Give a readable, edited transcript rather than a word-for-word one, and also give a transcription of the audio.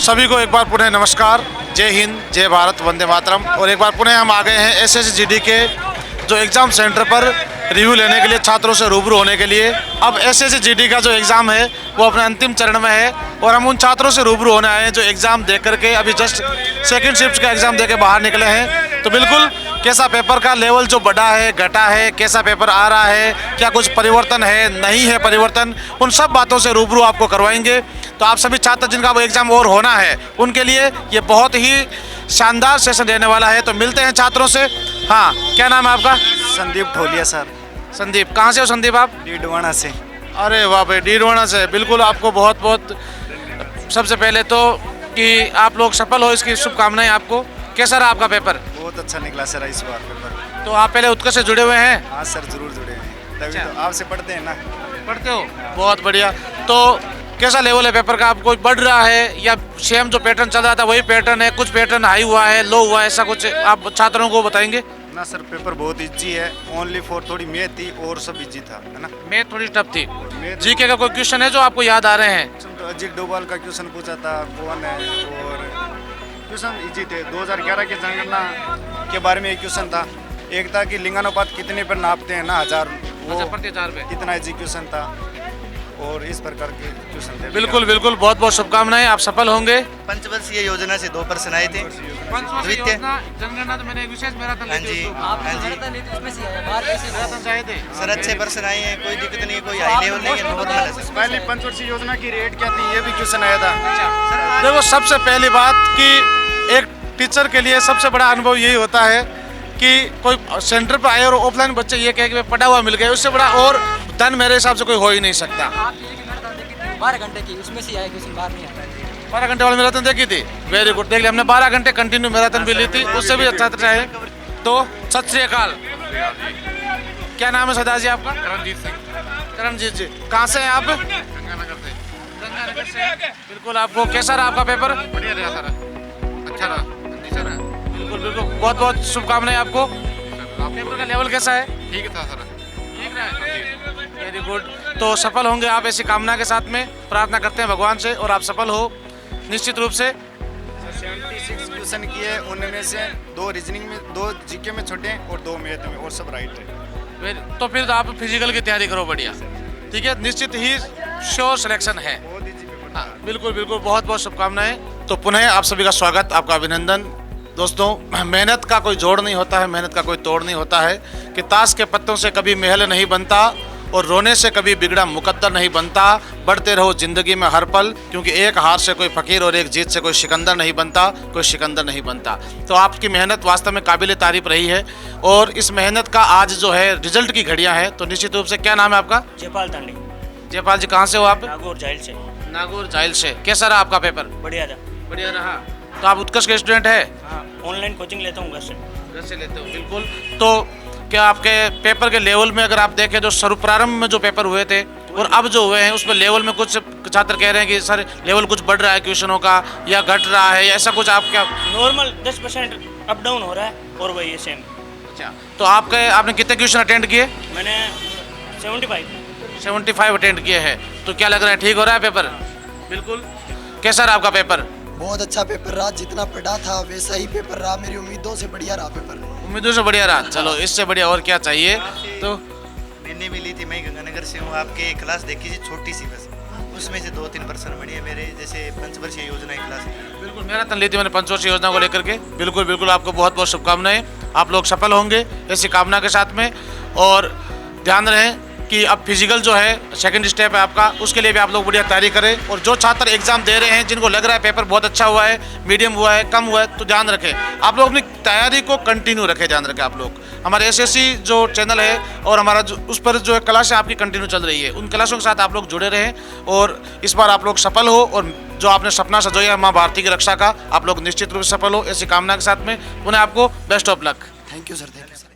सभी को एक बार पुनः नमस्कार, जय हिंद, जय भारत, वंदे मातरम। और एक बार पुनः हम आ गए हैं एसएसजीडी के जो एग्ज़ाम सेंटर पर रिव्यू लेने के लिए, छात्रों से रूबरू होने के लिए। अब एसएसजीडी का जो एग्ज़ाम है वो अपने अंतिम चरण में है और हम उन छात्रों से रूबरू होने आए हैं जो एग्ज़ाम दे करके अभी जस्ट सेकंड शिफ्ट का एग्ज़ाम दे के बाहर निकले हैं। तो बिल्कुल कैसा पेपर का लेवल जो बढ़ा है, घटा है, कैसा पेपर आ रहा है, क्या कुछ परिवर्तन है, नहीं है परिवर्तन, उन सब बातों से रूबरू आपको करवाएंगे। तो आप सभी छात्र जिनका वो एग्ज़ाम और होना है उनके लिए ये बहुत ही शानदार सेशन रहने वाला है। तो मिलते हैं छात्रों से। हाँ, क्या नाम है आपका? संदीप ढोलिया सर। संदीप, कहाँ से हो संदीप आप? डीडवाना से। अरे वाह भाई, डीडवाना से। बिल्कुल आपको बहुत बहुत सबसे पहले तो कि आप लोग सफल हो, इसकी शुभकामनाएं आपको। कैसा रहा आपका पेपर? बहुत अच्छा निकला सर इस बार पेपर। तो आप पहले उत्कर्ष से जुड़े हुए हैं? हाँ सर, जरूर जुड़े हैं, तभी तो आपसे पढ़ते हैं ना। पढ़ते हो? बहुत बढ़िया। तो कैसा लेवल है पेपर का? आपको बढ़ रहा है या सेम जो पैटर्न चल रहा था वही पैटर्न है? कुछ पैटर्न हाई हुआ है, लो हुआ है, ऐसा कुछ आप छात्रों को बताएंगे? ना सर, पेपर बहुत इजी है, ओनली फॉर थोड़ी मैथ थी और सब इजी था, है ना। मैथ थोड़ी टफ थी। जीके का कोई क्वेश्चन है जो आपको याद आ रहे हैं? तो अजीत डोभाल का क्वेश्चन पूछा था, कौन है, और क्वेश्चन इजी थे। 2011 के जनगणना के बारे में एक क्वेश्चन था। एक था कि लिंगानुपात कितने पर नापते हैं ना, 1000, वो प्रति 1000 पे कितना इजी क्वेश्चन था। और इस प्रकार के क्वेश्चन थे। बिल्कुल बिल्कुल, बहुत बहुत शुभकामनाएं, आप सफल होंगे। पंचवर्षीय योजना से 2 प्रश्न आए थे। द्वितीय जनगणना तो मैंने विशेष मैराथन हाँ जी, हाँ जी सर, अच्छे प्रश्न आए हैं, कोई दिक्कत नहीं है, कोई हाई लेवल नहीं है, नॉर्मल है सर। पहली पंचवर्षीय योजना की रेट क्या थी, ये भी क्वेश्चन आया था। देखो, सबसे पहली बात कि एक टीचर के लिए सबसे बड़ा अनुभव यही होता है कि कोई सेंटर पर आए और ऑफलाइन बच्चे ये कहे कि मैं पढ़ा हुआ मिल गया, उससे बड़ा और धन मेरे हिसाब से कोई हो ही नहीं सकता। 12 घंटे की, उसमें से आया क्वेश्चन बाहर नहीं आता। 12 घंटे वाली मैराथन देखी थी? वेरी गुड, देख लिया हमने। 12 घंटे कंटिन्यू मैराथन भी ली थी, उससे भी अच्छा है। तो सत श्री अकाल। क्या नाम है सरदार जी आपका? करणजीत सिंह। करणजीत जी, कहाँ से हैं आप? गंगानगर से। गंगानगर से। बिल्कुल, आपको कैसा रहा आपका पेपर? बढ़िया रहा सर, अच्छा रहा, अच्छा रहा। बिल्कुल बिल्कुल, बहुत बहुत शुभकामनाएं आपको। पेपर का लेवल कैसा है? ठीक था सर, ठीक रहा है। Very good. तो सफल होंगे आप, ऐसी कामना के साथ में प्रार्थना करते हैं भगवान से, और आप सफल हो निश्चित रूप से। 76 क्वेश्चन किए, उनमें से 2 रीजनिंग में, 2 जीके में छोटे और 2 मैथ में, और सब राइट है। तो फिर तो आप फिजिकल की तैयारी करो, बढ़िया, ठीक है। निश्चित ही श्योर सिलेक्शन है। बहुत इजी पेपर था। बिल्कुल बिल्कुल, बहुत बहुत शुभकामनाएं। तो पुनः आप सभी का स्वागत, आपका अभिनंदन। दोस्तों, मेहनत का कोई जोड़ नहीं होता है, मेहनत का कोई तोड़ नहीं होता है कि ताश के पत्तों से कभी महल नहीं बनता और रोने से कभी बिगड़ा मुकद्दर नहीं बनता। बढ़ते रहो जिंदगी में हर पल, क्योंकि एक हार से कोई फकीर और एक जीत से कोई सिकंदर नहीं बनता, कोई सिकंदर नहीं बनता। तो आपकी मेहनत वास्तव में काबिल तारीफ रही है और इस मेहनत का आज जो है रिजल्ट की घड़ियां हैं। तो निश्चित रूप से, क्या नाम है आपका? जयपाल तांडे। जयपाल जी, कहाँ से हो आप? नागौर जाइल से। नागौर जाइल से। कैसा रहा आपका पेपर? बढ़िया रहा। बढ़िया रहा। तो आप उत्कर्ष के स्टूडेंट है? हाँ, ऑनलाइन कोचिंग लेता हूँ घर से लेते हो? बिल्कुल। तो क्या आपके पेपर के लेवल में अगर आप देखें, जो शुरू प्रारंभ में जो पेपर हुए थे और अब जो हुए हैं, उसमें लेवल में कुछ छात्र कह रहे हैं कि सर लेवल कुछ बढ़ रहा है क्वेश्चनों का, या घट रहा है, या ऐसा कुछ? आप क्या नॉर्मल 10% अप डाउन हो रहा है और वही है सेम। अच्छा, तो आपने कितने क्वेश्चन अटेंड किए? मैंने 75 अटेंड किए हैं। तो क्या लग रहा है, ठीक हो रहा है पेपर? बिल्कुल। कैसा रहा आपका पेपर? बहुत अच्छा पेपर रहा, जितना पढ़ा था वैसा ही पेपर रहा, मेरी उम्मीदों से बढ़िया रहा पेपर। उम्मीदों से बढ़िया रहा? चलो, इससे बढ़िया और क्या चाहिए। तो मैंने भी ली थी, मैं गंगानगर से हूँ। आपके क्लास देखी थी, छोटी सी बस, उसमें से 2-3 प्रश्न बढ़िया मेरे, जैसे पंचवर्षीय योजना की क्लास। बिल्कुल, मैराथन ली थी मैंने पंचवर्षीय योजना को लेकर के। बिल्कुल बिल्कुल, आपको बहुत बहुत शुभकामनाएं, आप लोग सफल होंगे ऐसी कामना के साथ में। और ध्यान रहे कि अब फिजिकल जो है सेकंड स्टेप है आपका, उसके लिए भी आप लोग बढ़िया तैयारी करें। और जो छात्र एग्जाम दे रहे हैं, जिनको लग रहा है पेपर बहुत अच्छा हुआ है, मीडियम हुआ है, कम हुआ है, तो ध्यान रखें, आप लोग अपनी तैयारी को कंटिन्यू रखें। ध्यान रखें आप लोग, हमारे एसएससी जो चैनल है और हमारा जो उस पर जो क्लास है आपकी कंटिन्यू चल रही है, उन क्लासों के साथ आप लोग जुड़े रहें और इस बार आप लोग सफल हो। और जो आपने सपना सजोया माँ भारती की रक्षा का, आप लोग निश्चित रूप से सफल हो ऐसी कामना के साथ में। पुनः आपको best of luck. Thank you sir, thank you sir.